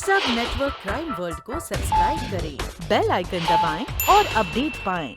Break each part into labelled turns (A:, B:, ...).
A: सब network crime world को subscribe करें, बेल आइकन दबाएं और अपडेट पाएं।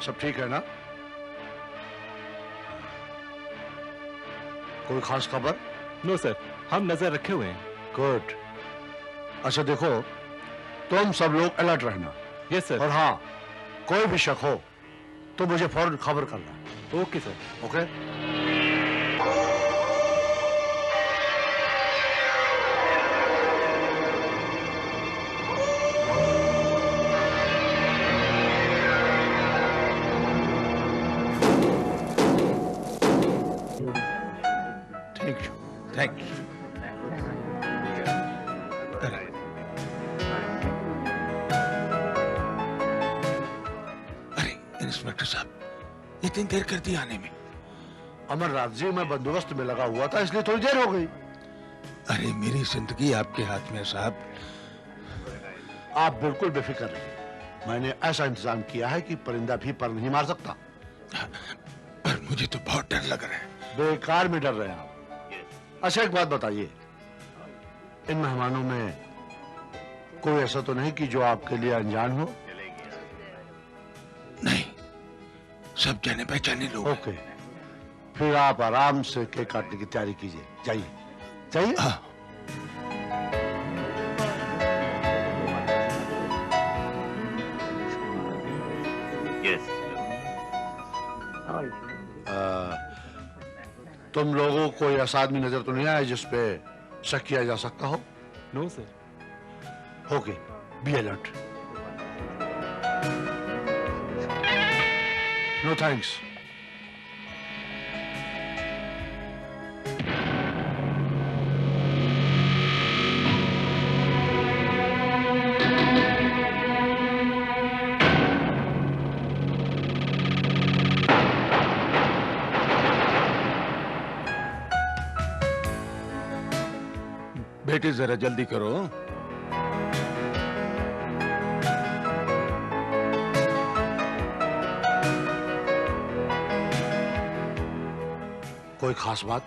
B: सब ठीक है ना? कोई खास खबर?
C: नो सर, हम नजर रखे हुए हैं।
B: गुड। अच्छा देखो, तुम सब लोग अलर्ट रहना।
C: Yes sir.
B: और हाँ, कोई भी शक हो तो मुझे फौरन खबर करना।
C: Okay sir.
B: Okay?
D: Thank you. अरे इंस्पेक्टर साहब, इतनी देर कर दी आने में?
B: अमरनाथ जी, मैं बंदोबस्त में लगा हुआ था इसलिए थोड़ी देर हो गई।
D: अरे मेरी जिंदगी आपके हाथ में साहब।
B: आप बिल्कुल बेफिक्र रहिए, मैंने ऐसा इंतजाम किया है कि परिंदा भी पर नहीं मार सकता।
D: पर मुझे तो बहुत डर लग रहा है।
B: बेकार में डर रहे हैं आप। अच्छा एक बात बताइए, इन मेहमानों में कोई ऐसा तो नहीं कि जो आपके लिए अनजान हो?
D: नहीं, सब जाने पहचाने लोग।
B: ओके, फिर आप आराम से केक काटने की तैयारी कीजिए। जाइए जाइए।
D: हाँ।
B: तुम लोगों को कोई ऐसा आदमी नजर तो नहीं आया जिस पे शक किया जा सकता हो?
C: No sir.
B: Okay, be alert. No thanks.
D: बेटे जरा जल्दी करो।
B: कोई खास बात?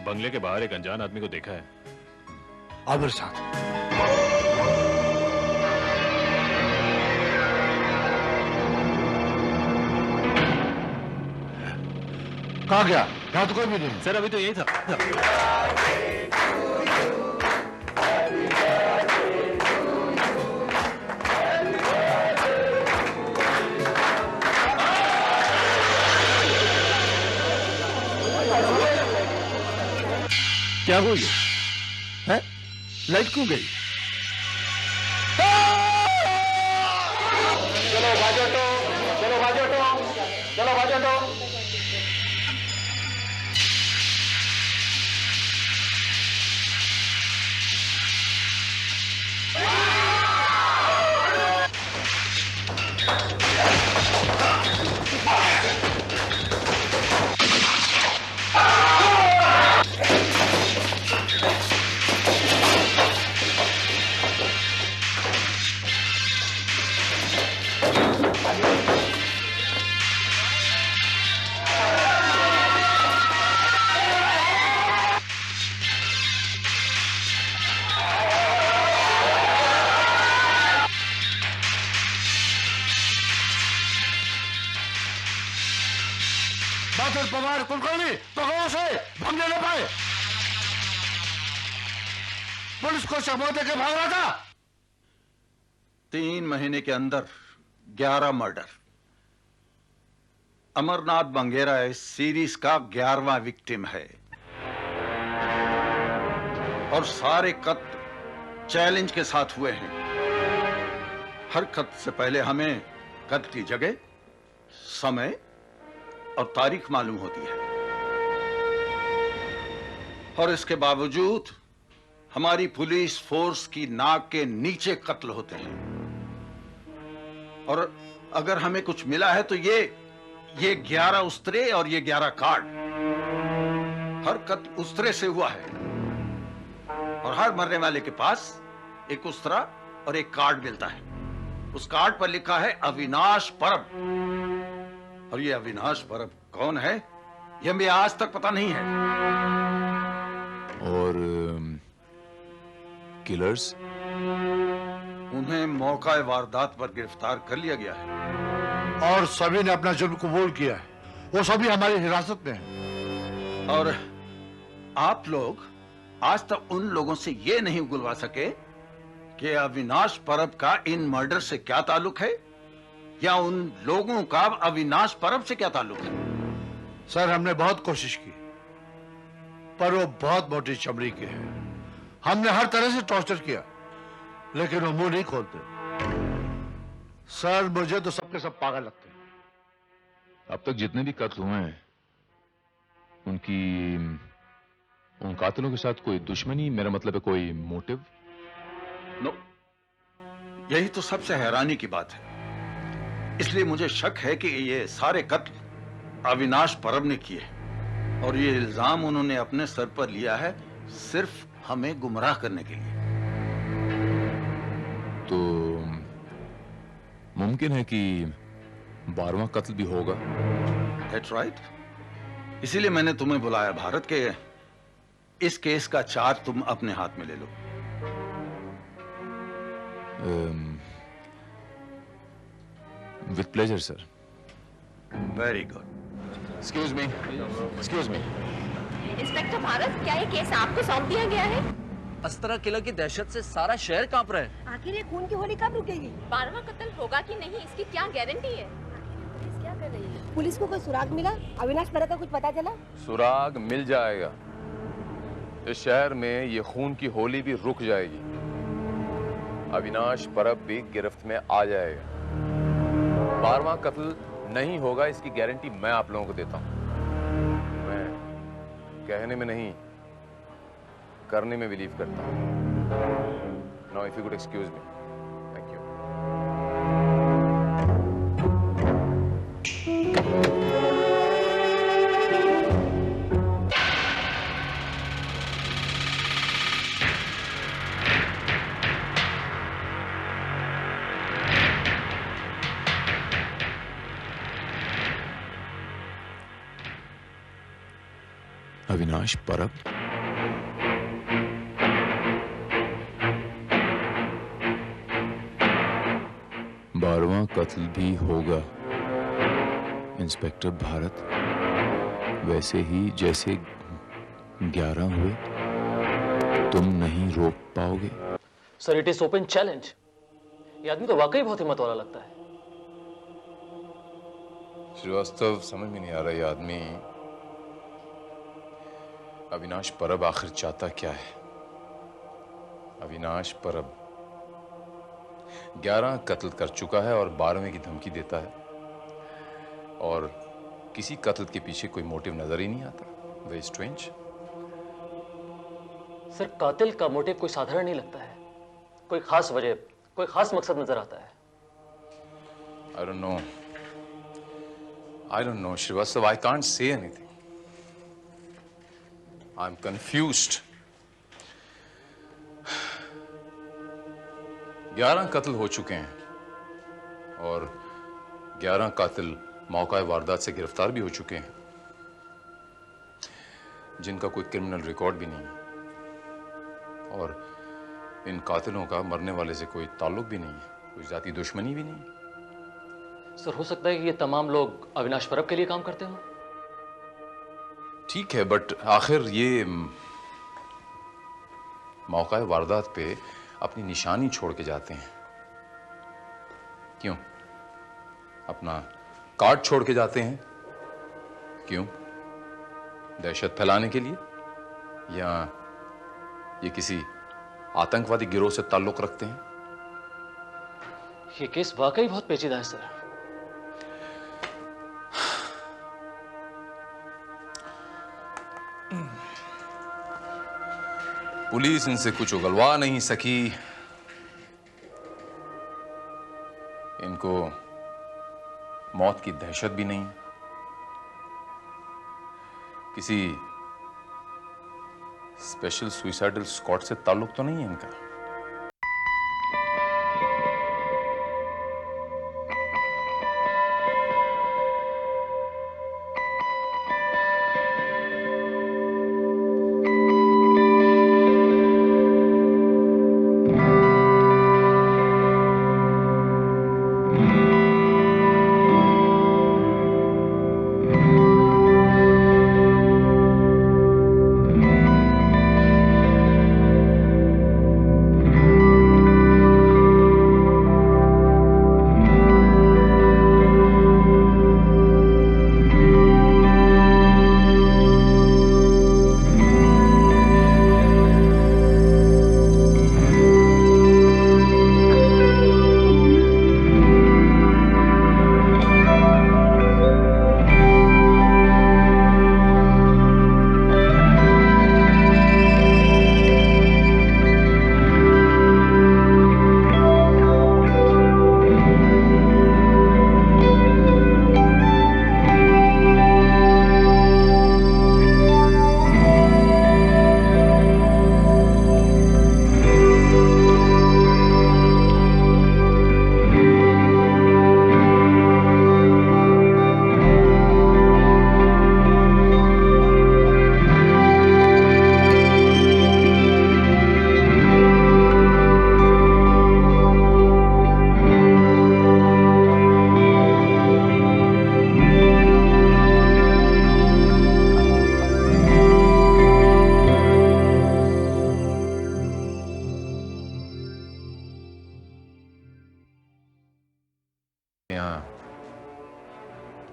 C: बंगले के बाहर एक अनजान आदमी को देखा है।
B: आओ मेरे साथ। कहाँ गया? यहाँ तो कोई भी नहीं।
C: सर अभी तो यही था।
D: क्या हुआ ये? है? लाइट क्यों गई?
B: चलो बाजो तो, चलो बाजो तो, चलो बाजो तो। बादल पवार कुलकर्णी पकड़ो से, भागने न पाए। पुलिस को चकमा दे के भाग रहा था।
D: 3 महीने के अंदर 11 मर्डर। अमरनाथ बंगेरा इस सीरीज का 11वां विक्टिम है और सारे कत्ल चैलेंज के साथ हुए हैं। हर कत्ल से पहले हमें कत्ल की जगह, समय और तारीख मालूम होती है और इसके बावजूद हमारी पुलिस फोर्स की नाक के नीचे कत्ल होते हैं। और अगर हमें कुछ मिला है तो ये 11 उस्तरे और ये 11 कार्ड। हर कत्ल उस्तरे से हुआ है और हर मरने वाले के पास एक उस्तरा और एक कार्ड मिलता है। उस कार्ड पर लिखा है अविनाश परब, और ये अविनाश परब कौन है यह हमें आज तक पता नहीं है।
E: और किलर्स?
D: उन्हें मौका वारदात पर गिरफ्तार कर लिया गया है
B: और सभी ने अपना जुर्म कबूल किया है। वो सभी हमारी हिरासत में हैं।
D: और आप लोग आज तक उन लोगों से ये नहीं उगलवा सके कि अविनाश परब का इन मर्डर से क्या ताल्लुक है या उन लोगों का अविनाश परब से क्या ताल्लुक है।
B: सर, हमने बहुत कोशिश की पर वो बहुत मोटी चमड़ी के हैं। हमने हर तरह से टॉर्चर किया लेकिन वो मुंह नहीं खोलते। सर, मुझे तो सबके सब पागल लगते हैं।
E: अब तक जितने भी कत्ल हुए हैं उन कातिलों के साथ कोई दुश्मनी, मेरा मतलब है कोई मोटिव?
D: नो, यही तो सबसे हैरानी की बात है। इसलिए मुझे शक है कि ये सारे कत्ल अविनाश परब ने किए और ये इल्जाम उन्होंने अपने सर पर लिया है सिर्फ हमें गुमराह करने के लिए।
E: तो मुमकिन है कि 12वां कत्ल भी होगा।
D: That's right। इसीलिए मैंने तुम्हें बुलाया भारत के। इस केस का चार्ज तुम अपने हाथ में ले लो।
E: With pleasure sir.
D: Very good.
E: Excuse me.
F: Inspector Bharat, क्या ये केस आपको सौंप दिया गया है?
G: अस्तरा किलर की दहशत से सारा शहर कांप रहा है।
H: आखिर ये खून की होली कब रुकेगी?
F: 12वां कत्ल होगा कि नहीं, इसकी क्या गारंटी है? पुलिस क्या कर रही है?
H: पुलिस को कोई सुराग मिला? अविनाश परब का कुछ पता चला?
I: सुराग मिल जाएगा। इस शहर में ये खून की होली भी रुक जाएगी। अविनाश परब भी गिरफ्त में आ जाएगा। 12वां कत्ल नहीं होगा, इसकी गारंटी मैं आप लोगों को देता हूं। मैं कहने में नहीं, करने में बिलीव करता हूं। Now if you could excuse me. Thank you.
E: Avinash परब? बारहवां कत्ल भी होगा इंस्पेक्टर भारत, वैसे ही जैसे 11 हुए। तुम नहीं रोक पाओगे।
G: Sir, it is open challenge. ये आदमी तो वाकई बहुत हिम्मत वाला लगता है।
I: श्रीवास्तव, समझ में नहीं आ रहा ये आदमी अविनाश परब आखिर चाहता क्या है। अविनाश परब 11 कत्ल कर चुका है और 12वें की धमकी देता है, और किसी कत्ल के पीछे कोई मोटिव नजर ही नहीं आता। Very strange.
G: सर, कातिल का मोटिव कोई साधारण नहीं लगता है। कोई खास वजह, कोई खास मकसद नजर आता है।
I: I don't know, Srivastava. I can't say anything. I'm confused. 11 कत्ल हो चुके हैं और 11 कातिल मौका वारदात से गिरफ्तार भी हो चुके हैं, जिनका कोई क्रिमिनल रिकॉर्ड भी नहीं है, और इन कातिलों का मरने वाले से कोई ताल्लुक भी नहीं है, कोई जाती दुश्मनी भी नहीं है।
G: सर, हो सकता है कि ये तमाम लोग अविनाश परब के लिए काम करते हो।
I: ठीक है, बट आखिर ये मौका वारदात पे अपनी निशानी छोड़ के जाते हैं। क्यों? अपना कार्ड छोड़ के जाते हैं। क्यों? दहशत फैलाने के लिए, या ये किसी आतंकवादी गिरोह से ताल्लुक रखते हैं?
G: ये केस वाकई बहुत पेचीदा है सर।
I: पुलिस इनसे कुछ उगलवा नहीं सकी। इनको मौत की दहशत भी नहीं। किसी स्पेशल सुइसाइडल स्क्वाड से ताल्लुक तो नहीं है इनका।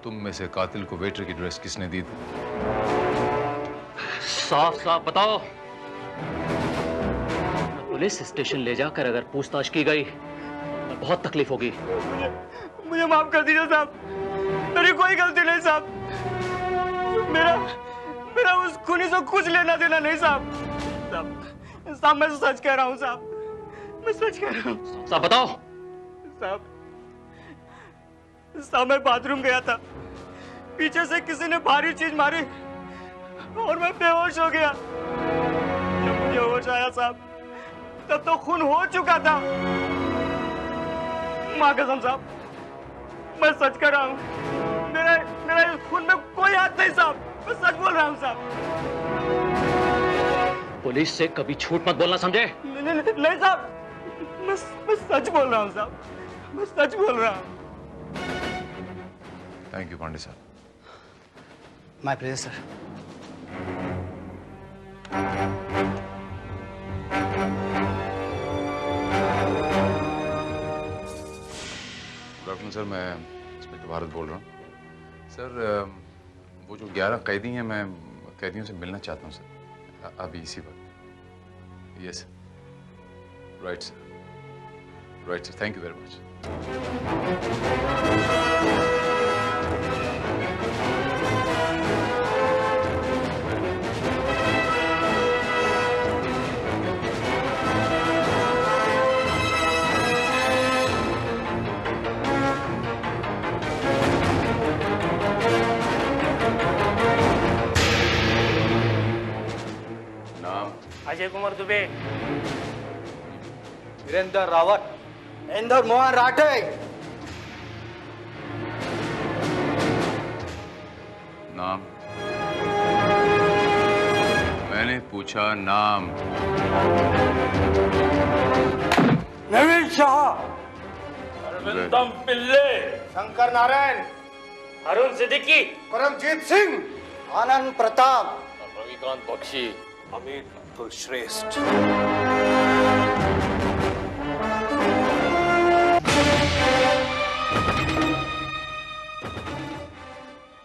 I: तुम में से कातिल को वेटर की ड्रेस किसने दी थी?
G: साफ साफ बताओ। पुलिस स्टेशन ले जाकर अगर पूछताछ की गई तो बहुत तकलीफ होगी।
J: मुझे माफ कर दीजिए साहब, मेरी कोई गलती नहीं साहब। मेरा उस खूनी से कुछ लेना देना नहीं साहब। साहब मैं सच कह रहा हूँ साहब, मैं सच कह रहा हूँ।
G: साहब बताओ।
J: साहब मैं बाथरूम गया था, पीछे से किसी ने भारी चीज मारी और मैं बेहोश हो गया। जब मुझे होश आया साहब तब तो खून हो चुका था। माँ कसम साहब मैं सच कर रहा हूँ, मेरा इस खून में कोई हाथ नहीं साहब, मैं सच बोल रहा हूँ साहब।
G: पुलिस से कभी झूठ मत बोलना, समझे?
J: नहीं साहब, मैं सच बोल रहा हूँ साहब, मैं सच बोल रहा हूँ।
I: थैंक यू पांडे साहब।
J: My pleasure sir.
I: Good afternoon sir, मैं इंस्पेक्टर भारत बोल रहा हूँ। सर वो जो 11 कैदी हैं, मैं कैदियों से मिलना चाहता हूँ सर, अभी इसी वक्त। Yes right sir, right sir, thank you very much.
J: Ajay Kumar Dubey, Virendra Rawat, Inder Mohan Rathe.
I: नाम? मैंने पूछा नाम।
J: नवीन शाह,
K: अरविंदम पिल्ले,
J: शंकर नारायण,
K: अरुण सिद्दीकी,
J: करमजीत सिंह, आनंद प्रताप,
I: रविकांत बख्शी,
J: अमित कुलश्रेष्ठ।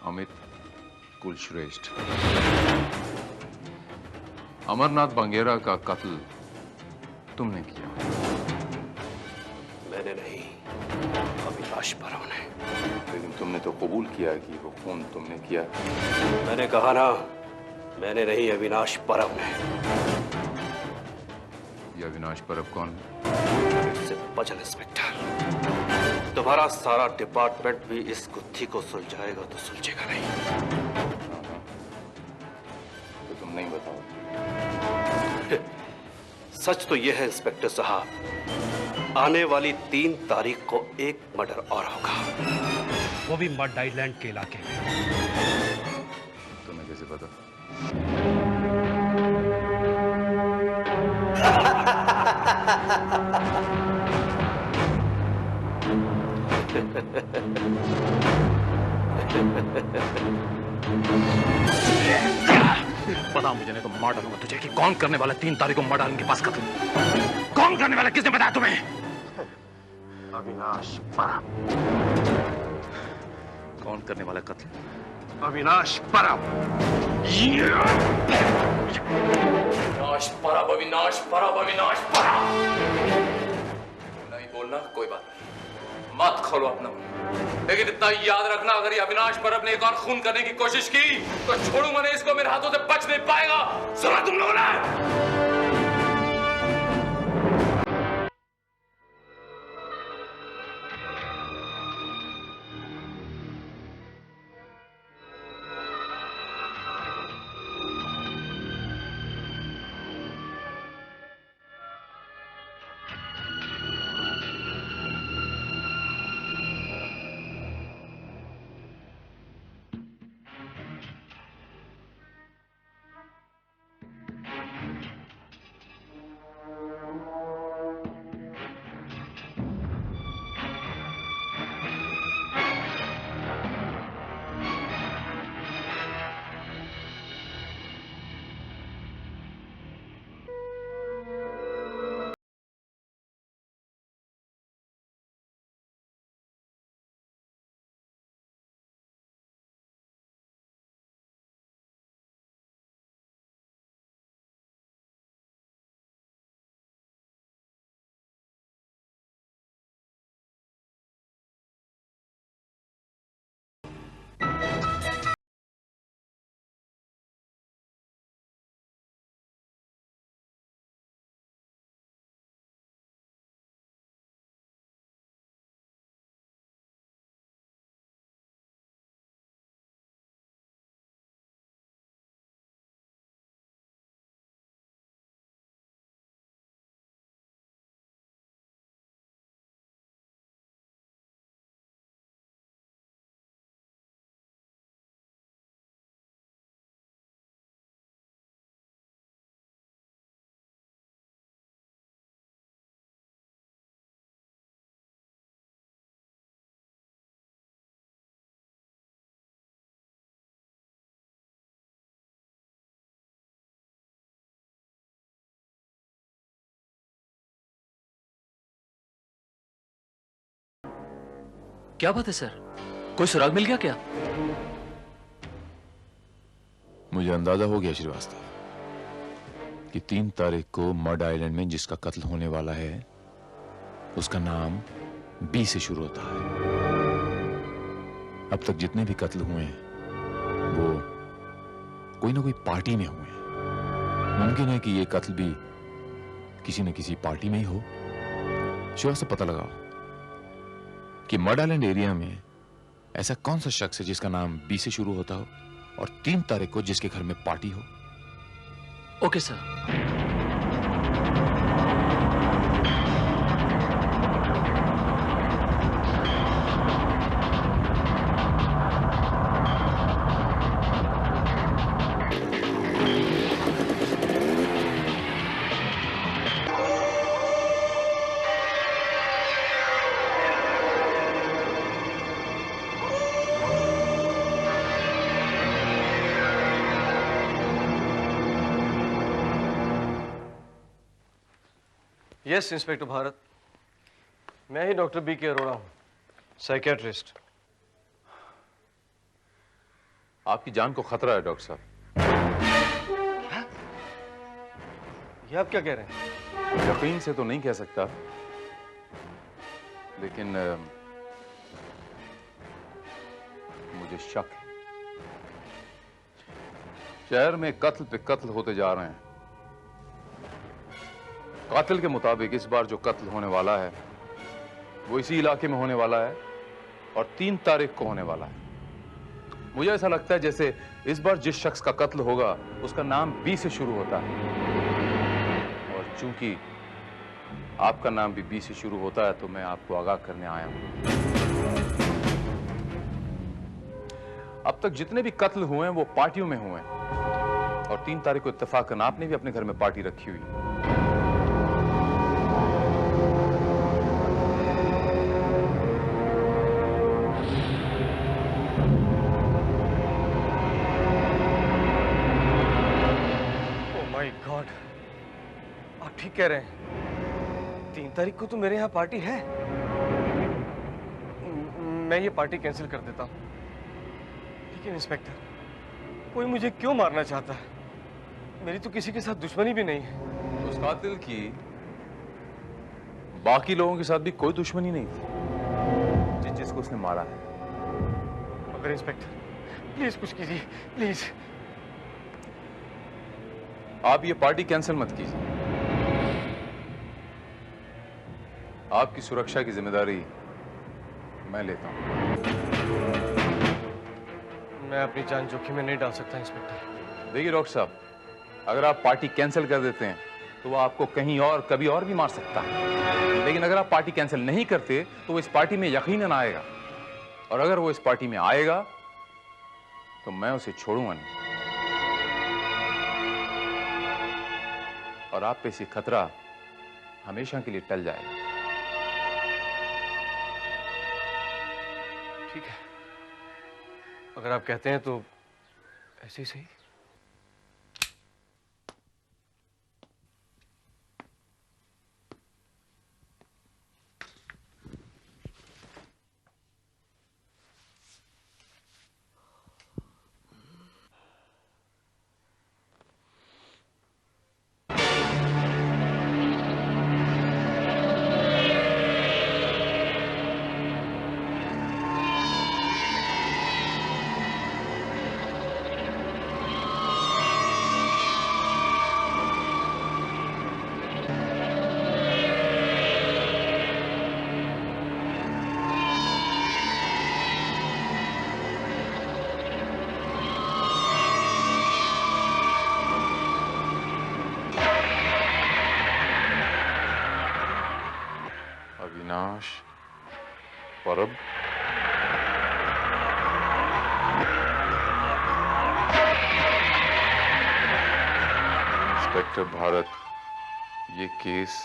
I: अमित कुलश्रेष्ठ। अमरनाथ बंगेरा का कत्ल तुमने किया?
J: मैंने नहीं, अविनाश परम ने।
I: लेकिन तुमने तो कबूल किया कि वो खून तुमने किया।
J: मैंने कहा ना, मैंने नहीं, अविनाश परम ने।
I: ये अविनाश परब कौन है?
J: बचन इंस्पेक्टर, तुम्हारा सारा डिपार्टमेंट भी इस गुत्थी को सुलझाएगा तो सुलझेगा नहीं।
I: तो तुम नहीं बताओ।
J: सच तो यह है इंस्पेक्टर साहब, आने वाली 3 तारीख को एक मर्डर और होगा, वो भी मड आइलैंड के इलाके में।
I: तुम्हें कैसे पता?
E: पता मुझे, नहीं तो मार डालूंगा तुझे कि कौन करने वाला 3 तारीख को मार डालने के पास कत्ल। कौन करने वाला, किसने बताया तुम्हें?
J: अविनाश परम।
E: कौन करने वाला कत्ल?
J: अविनाश परम।
I: अविनाश परब, अविनाश परब, अविनाश परब। नहीं बोलना कोई बात नहीं, मत खोलो अपना मुंह। लेकिन इतना याद रखना, अगर ये अविनाश परब ने एक और खून करने की कोशिश की तो छोड़ूंगा नहीं इसको, मेरे हाथों से बच नहीं पाएगा। सुना तुम लोगों ने?
G: क्या बात है सर, कोई सुराग मिल गया क्या?
E: मुझे अंदाजा हो गया श्रीवास्तव कि 3 तारीख को मड आइलैंड में जिसका कत्ल होने वाला है उसका नाम बी से शुरू होता है। अब तक जितने भी कत्ल हुए हैं वो कोई ना कोई पार्टी में हुए हैं। मुमकिन है कि ये कत्ल भी किसी न किसी पार्टी में ही हो। श्रीवास्तव, पता लगाओ कि मड आइलैंड एरिया में ऐसा कौन सा शख्स है जिसका नाम बी से शुरू होता हो और 3 तारीख को जिसके घर में पार्टी हो।
G: Okay sir.
J: Yes inspector Bharat, मैं ही डॉक्टर बी के अरोड़ा हूँ, साइकियाट्रिस्ट।
I: आपकी जान को खतरा है डॉक्टर साहब।
J: ये आप क्या कह रहे हैं?
I: यकीन से तो नहीं कह सकता, लेकिन मुझे शक है। शहर में कत्ल पे कत्ल होते जा रहे हैं। कातिल के मुताबिक इस बार जो कत्ल होने वाला है वो इसी इलाके में होने वाला है और 3 तारीख को होने वाला है। मुझे ऐसा लगता है जैसे इस बार जिस शख्स का कत्ल होगा उसका नाम बी से शुरू होता है, और चूंकि आपका नाम भी बी से शुरू होता है तो मैं आपको आगाह करने आया हूं। अब तक जितने भी कत्ल हुए हैं वो पार्टियों में हुए हैं, और 3 तारीख को इत्तेफाकन आपने भी अपने घर में पार्टी रखी हुई है।
J: गॉड, आप ठीक कह रहे हैं। 3 तारीख को तो मेरे यहाँ पार्टी है। मैं ये पार्टी कैंसिल कर देता हूँ। लेकिन इंस्पेक्टर, कोई मुझे क्यों मारना चाहता है? मेरी तो किसी के साथ दुश्मनी भी नहीं है।
I: उस कातिल की बाकी लोगों के साथ भी कोई दुश्मनी नहीं थी जिसको उसने मारा है।
J: मगर इंस्पेक्टर, प्लीज कुछ कीजिए, प्लीज।
I: आप ये पार्टी कैंसिल मत कीजिए। आपकी सुरक्षा की जिम्मेदारी मैं लेता हूं।
J: मैं अपनी जान जोखिम में नहीं डाल सकता इंस्पेक्टर।
I: देखिए डॉक्टर साहब, अगर आप पार्टी कैंसिल कर देते हैं तो वो आपको कहीं और कभी और भी मार सकता है, लेकिन अगर आप पार्टी कैंसिल नहीं करते तो वो इस पार्टी में यकीनन आएगा, और अगर वो इस पार्टी में आएगा तो मैं उसे छोड़ूंगा नहीं, और आप पे से खतरा हमेशा के लिए टल जाएगा।
J: ठीक है, अगर आप कहते हैं तो ऐसे ही सही।
I: अविनाश परब, इंस्पेक्टर भारत, ये केस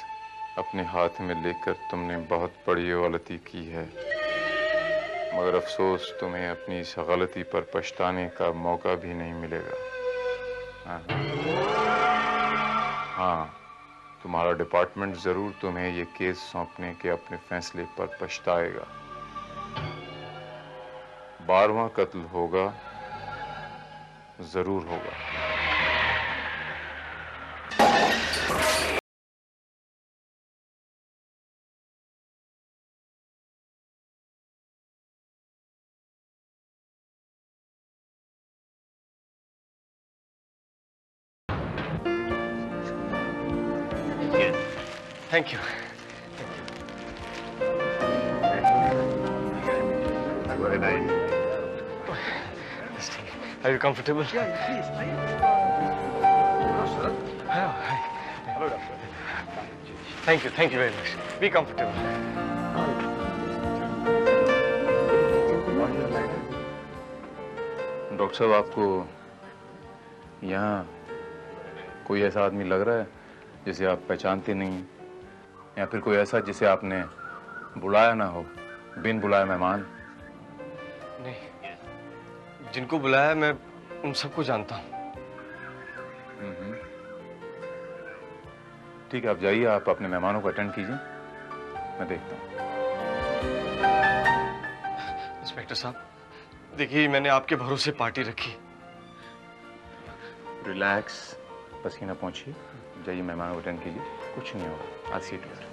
I: अपने हाथ में लेकर तुमने बहुत बड़ी गलती की है, मगर अफसोस तुम्हें अपनी इस गलती पर पछताने का मौका भी नहीं मिलेगा। हाँ, तुम्हारा डिपार्टमेंट जरूर तुम्हें ये केस सौंपने के अपने फैसले पर पछताएगा। 12वां कत्ल होगा, जरूर होगा।
J: Thank you. Are you comfortable? Yeah, please. Hello, doctor. Thank you very much. Be comfortable.
I: Doctor साहब, आपको यहाँ कोई ऐसा आदमी लग रहा है जिसे आप पहचानते नहीं, या फिर कोई ऐसा जिसे आपने बुलाया ना हो, बिन बुलाए मेहमान?
J: नहीं, जिनको बुलाया मैं उन सबको जानता हूँ।
E: ठीक है, आप जाइए, आप अपने मेहमानों को अटेंड कीजिए, मैं देखता हूँ।
J: इंस्पेक्टर साहब, देखिए मैंने आपके भरोसे पार्टी रखी।
E: रिलैक्स, पसीना पहुंचिए, जाइए मेहमानों को अटेंड कीजिए, कुछ नहीं होगा। आज सीट पर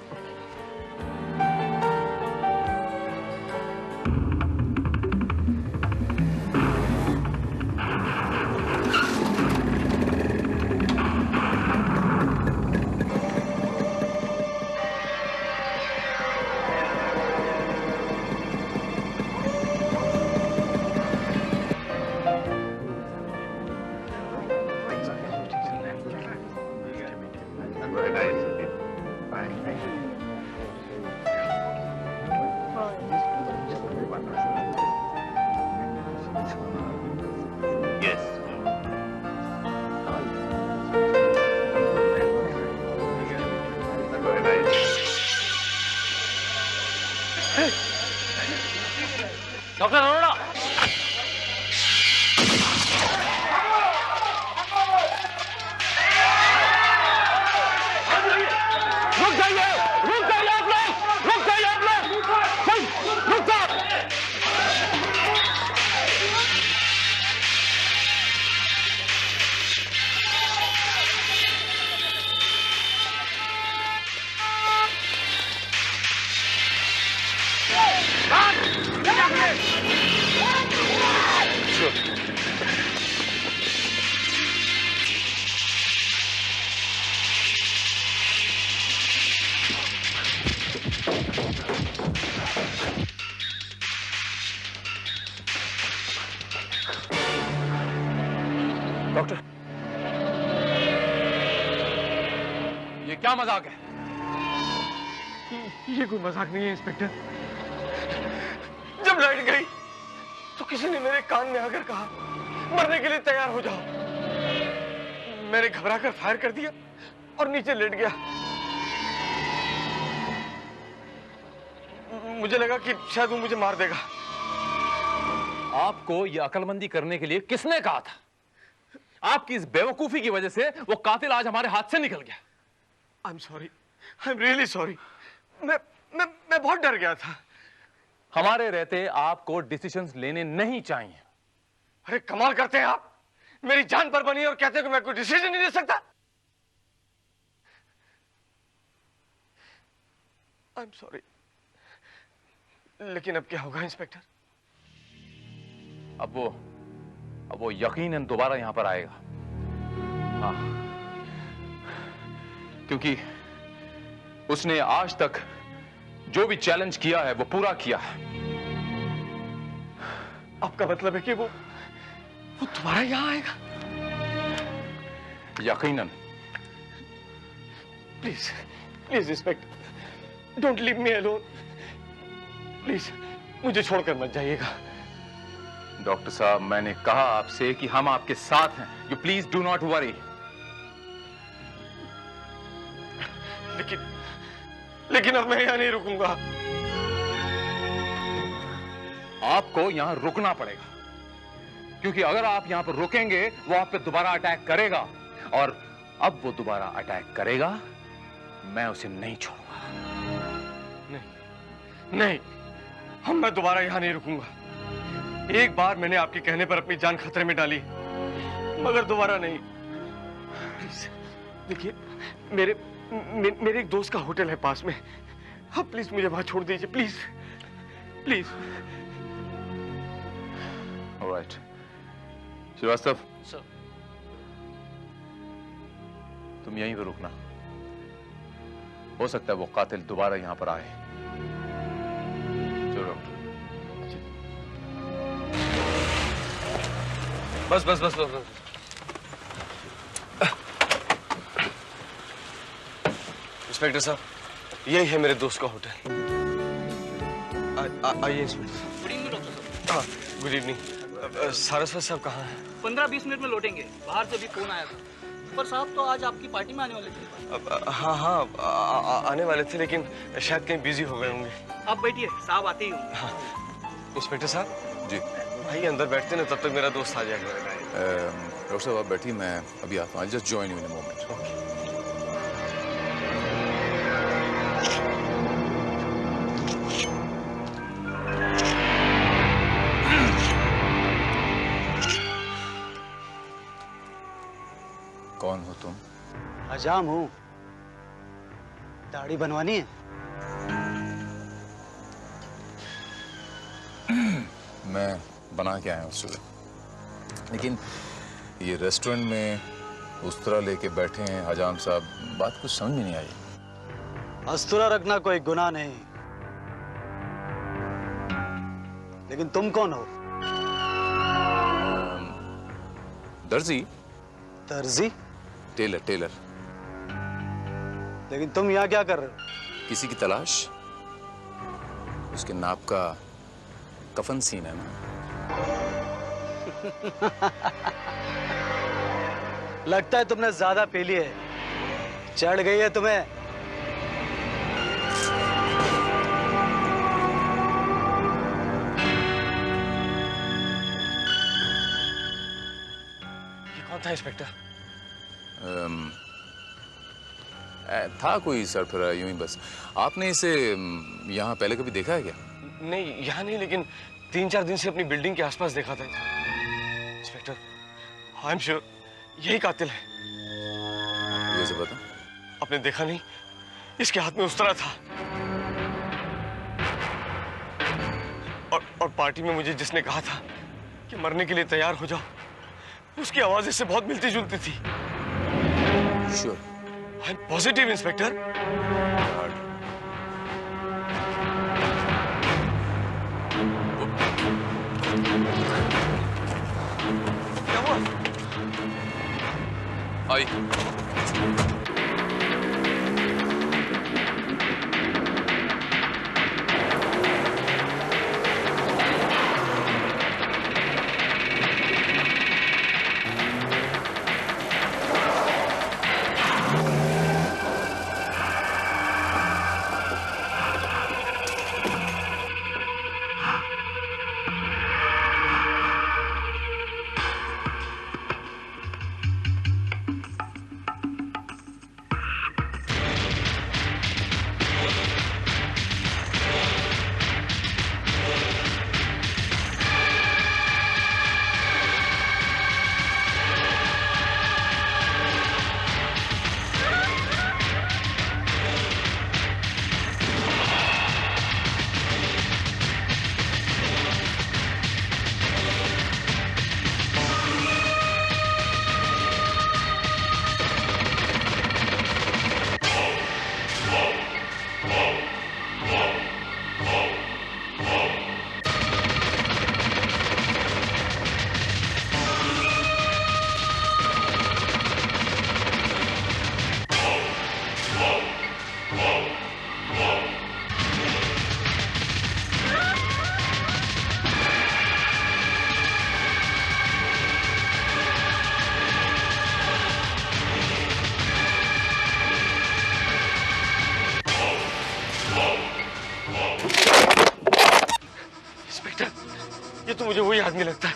G: डॉक्टर अरोड़ा,
E: रुक जाइए आप लोग, रुक जाइए आप लोग, रुक जाओ। डॉक्टर, ये क्या मजाक है?
J: ये कोई मजाक नहीं है इंस्पेक्टर। जब लाइट गई तो किसी ने मेरे कान में आकर कहा, मरने के लिए तैयार हो जाओ। मैंने घबराकर फायर कर दिया और नीचे लेट गया। मुझे लगा कि शायद वो मुझे मार देगा।
I: आपको यह अकलमंदी करने के लिए किसने कहा था? आपकी इस बेवकूफी की वजह से वो कातिल आज हमारे हाथ से निकल गया।
J: I am sorry, I am really sorry. मैं बहुत डर गया था।
I: हमारे रहते आपको डिसीजंस लेने नहीं चाहिए।
J: अरे कमाल करते हैं आप, मेरी जान पर बनी और कहते हैं कि मैं कोई डिसीजन नहीं ले सकता। आई एम सॉरी, लेकिन अब क्या होगा इंस्पेक्टर?
I: अब वो यकीनन दोबारा यहां पर आएगा। हाँ, क्योंकि उसने आज तक जो भी चैलेंज किया है वो पूरा किया है।
J: आपका मतलब है कि वो दोबारा यहां आएगा?
I: यकीनन।
J: Please please inspector, don't leave me alone. Please मुझे छोड़कर मत जाइएगा।
I: डॉक्टर साहब, मैंने कहा आपसे कि हम आपके साथ हैं। You please do not worry.
J: लेकिन अब मैं यहां नहीं रुकूंगा।
I: आपको यहां रुकना पड़ेगा, क्योंकि अगर आप यहां पर रुकेंगे वो आप पे दोबारा अटैक करेगा, और अब वो दोबारा अटैक करेगा, मैं उसे नहीं छोड़ूंगा।
J: नहीं, मैं दोबारा यहां नहीं रुकूंगा। एक बार मैंने आपके कहने पर अपनी जान खतरे में डाली, मगर दोबारा नहीं। प्लीज देखिए, मेरे एक दोस्त का होटल है पास में, आप प्लीज मुझे वहां छोड़ दीजिए, please please.
I: Alright Shrivastava,
G: sir,
I: तुम यहीं पर रुकना। हो सकता है वो कातिल दोबारा यहां पर आए। चलो डॉक्टर।
J: बस बस बस बस, बस। इंस्पेक्टर साहब, यही है मेरे दोस्त का होटल। आइए इंस्पेक्टर साहब।
K: गुड इवनिंग डॉक्टर साहब।
J: हाँ, गुड इवनिंग। सारस्वत साहब कहाँ हैं?
K: 15-20 मिनट में लौटेंगे। बाहर से भी फोन आया था। पर साहब तो आज आपकी पार्टी में आने वाले थे।
J: हाँ, आने वाले थे, लेकिन शायद कहीं बिजी हो गए होंगे।
K: आप बैठिए, साहब आते ही होंगे।
J: हाँ। इंस्पेक्टर साहब
E: जी
J: भाई अंदर बैठते ना, तब तक मेरा दोस्त आ जाएगा।
E: डॉक्टर साहब आप बैठिए, मैं अभी आता हूँ। Just join in a moment.
I: कौन हो तुम?
J: हजाम हूँ। दाढ़ी बनवानी है?
I: मैं बना के आया हूँ सुबह, लेकिन ये रेस्टोरेंट में उस्तरा लेके बैठे हैं हजाम साहब, बात कुछ समझ में नहीं आई।
J: अस्तूरा रखना कोई गुनाह नहीं, लेकिन तुम कौन हो?
I: दर्जी।
J: दर्जी?
I: Tailor tailor.
J: लेकिन तुम यहाँ क्या कर रहे हो?
I: किसी की तलाश, उसके नाप का कफन सीन है ना।
J: लगता है तुमने ज्यादा पी ली है, चढ़ गई है तुम्हें।
G: ये कौन था इंस्पेक्टर?
I: था कोई सरफरा, यूं ही बस। आपने इसे यहाँ पहले कभी देखा है क्या?
G: नहीं, यहाँ नहीं, लेकिन 3-4 दिन से अपनी बिल्डिंग के आसपास देखा था। इंस्पेक्टर, आई एम श्योर यही कातिल है।
I: कैसे पता?
G: आपने देखा नहीं, इसके हाथ में उस्तरा था। और पार्टी में मुझे जिसने कहा था कि मरने के लिए तैयार हो जाओ, उसकी आवाज इससे बहुत मिलती जुलती थी।
I: Sure?
G: I am positive inspector. क्या हुआ?
I: आई।
G: ये तो मुझे वही आदमी लगता है।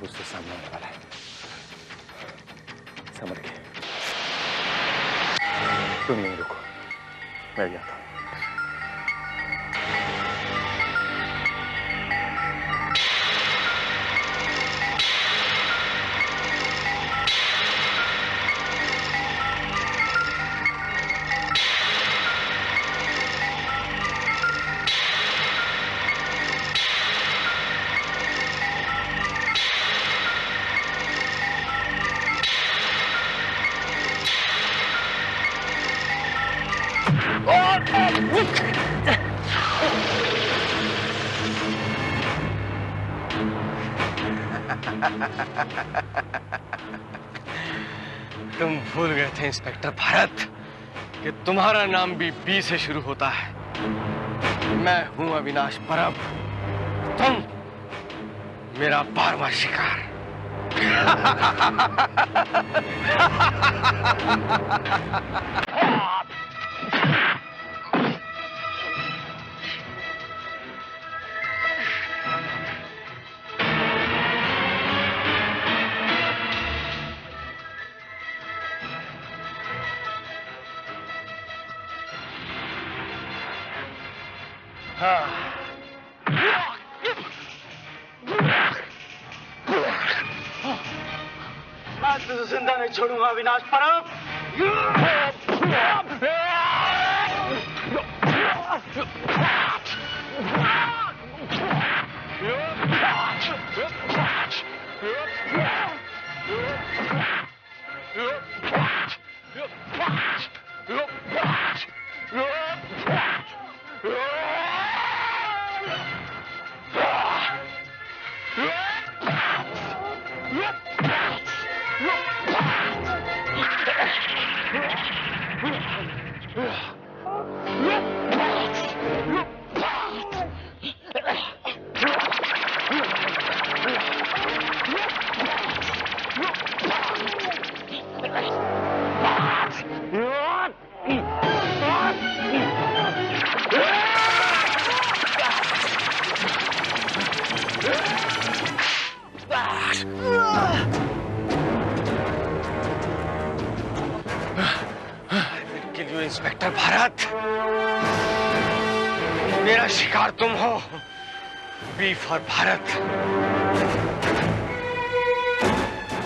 I: उससे सामने आने वाला है, समझ गए? तुम नहीं रुको, मैं भी आता हूं।
G: तुम भूल गए थे इंस्पेक्टर भारत कि तुम्हारा नाम भी बी से शुरू होता है। मैं हूं अविनाश परब, तुम मेरा 12वां शिकार।
J: मैं तुझे जिंदा नहीं छोड़ूंगा अविनाश परब।
G: इंस्पेक्टर भारत, मेरा शिकार तुम हो। B for Bharat,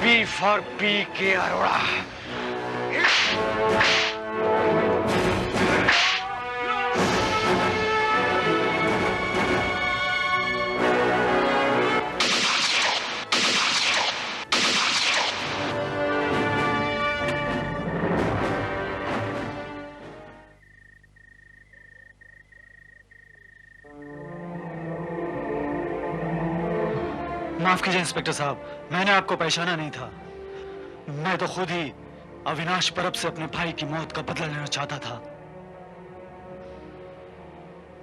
G: B for P K Arora.
K: माफ कीजिए इंस्पेक्टर साहब, मैंने आपको पहचाना नहीं था। मैं तो खुद ही अविनाश परब से अपने भाई की मौत का बदला लेना चाहता था।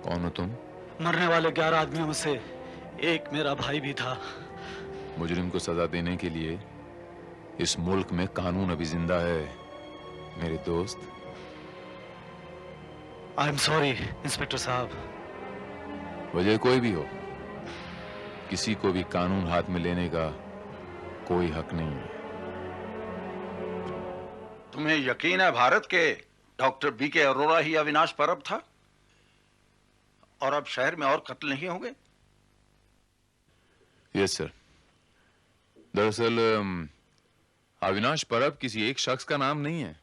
E: कौन हो तुम?
K: मरने वाले 11 आदमियों में से एक मेरा भाई भी था।
E: मुजरिम को सजा देने के लिए इस मुल्क में कानून अभी जिंदा है मेरे दोस्त।
K: आई एम सॉरी इंस्पेक्टर साहब।
E: वजह कोई भी हो, किसी को भी कानून हाथ में लेने का कोई हक नहीं है।
D: तुम्हें यकीन है भारत के डॉक्टर बी के अरोड़ा ही अविनाश परब था और अब शहर में और कत्ल नहीं होंगे?
E: Yes sir. दरअसल अविनाश परब किसी एक शख्स का नाम नहीं है,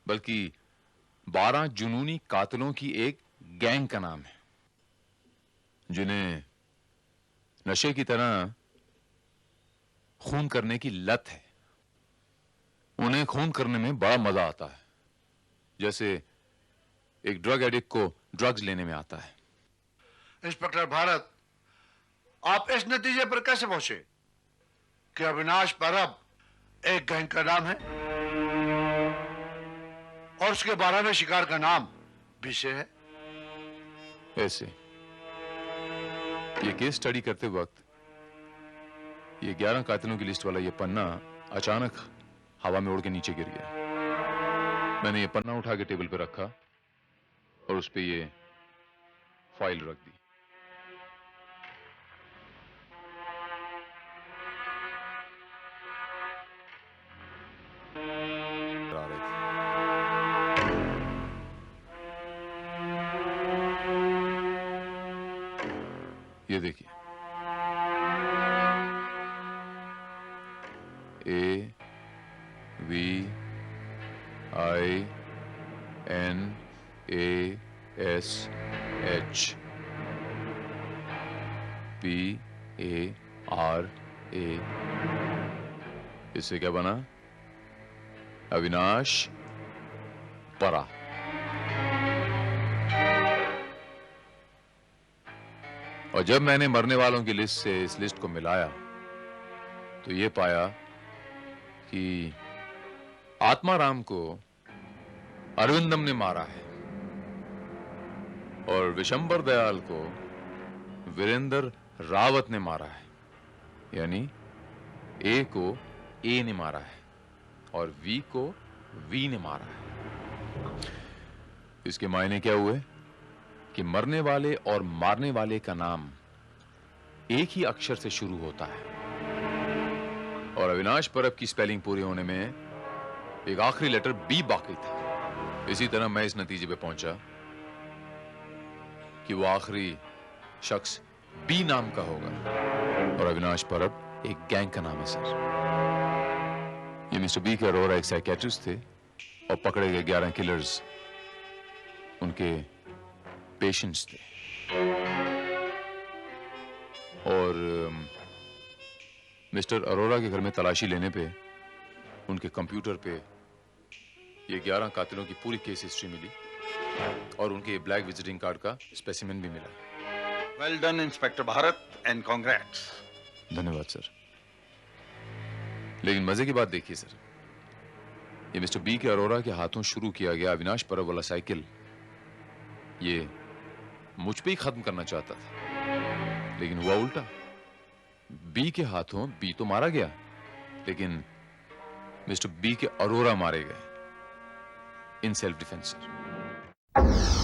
E: बल्कि 12 जुनूनी कातिलों की एक गैंग का नाम है, जिन्हें नशे की तरह खून करने की लत है। उन्हें खून करने में बड़ा मजा आता है, जैसे एक ड्रग एडिक्ट को ड्रग्स लेने में आता है।
B: इंस्पेक्टर भारत, आप इस नतीजे पर कैसे पहुंचे कि अविनाश परब एक गैंग का नाम है और उसके 12वें शिकार का नाम भी से है?
E: ऐसे ये केस स्टडी करते वक्त ये 11 कातिलों की लिस्ट वाला ये पन्ना अचानक हवा में उड़ के नीचे गिर गया। मैंने ये पन्ना उठा के टेबल पे रखा और उस पे ये फाइल रख दी। ये देखिए, AVINASH PARA। इससे क्या बना? अविनाश परा। और जब मैंने मरने वालों की लिस्ट से इस लिस्ट को मिलाया तो ये पाया कि आत्माराम को अरविंदम ने मारा है और विशंबर दयाल को वीरेंद्र रावत ने मारा है, यानी ए को ए ने मारा है और वी को वी ने मारा है। इसके मायने क्या हुए कि मरने वाले और मारने वाले का नाम एक ही अक्षर से शुरू होता है और अविनाश परब की स्पेलिंग पूरी होने में एक आखिरी लेटर बी बाकी था। इसी तरह मैं इस नतीजे पे पहुंचा कि वो आखिरी शख्स बी नाम का होगा और अविनाश परब एक गैंग का नाम है सर। ये मिस्टर बी के अरोरा एक साइकियाट्रिस्ट थे और पकड़े गए 11 किलर्स उनके पेशेंट्स थे। और मिस्टर अरोरा के घर में तलाशी लेने पे उनके कंप्यूटर पे ये 11 कातिलों की पूरी केस हिस्ट्री मिली और उनके ब्लैक विजिटिंग कार्ड का स्पेसिमेन भी मिला।
D: Well done inspector Bharat and congrats.
E: धन्यवाद सर। लेकिन मजे की बात देखिए सर, ये मिस्टर बी के अरोरा के हाथों शुरू किया गया अविनाश परब वाला साइकिल ये मुझ पे ही खत्म करना चाहता था, लेकिन हुआ उल्टा। बी के हाथों बी तो मारा गया, लेकिन मिस्टर बी के अरोरा मारे गए इन सेल्फ डिफेंस सर।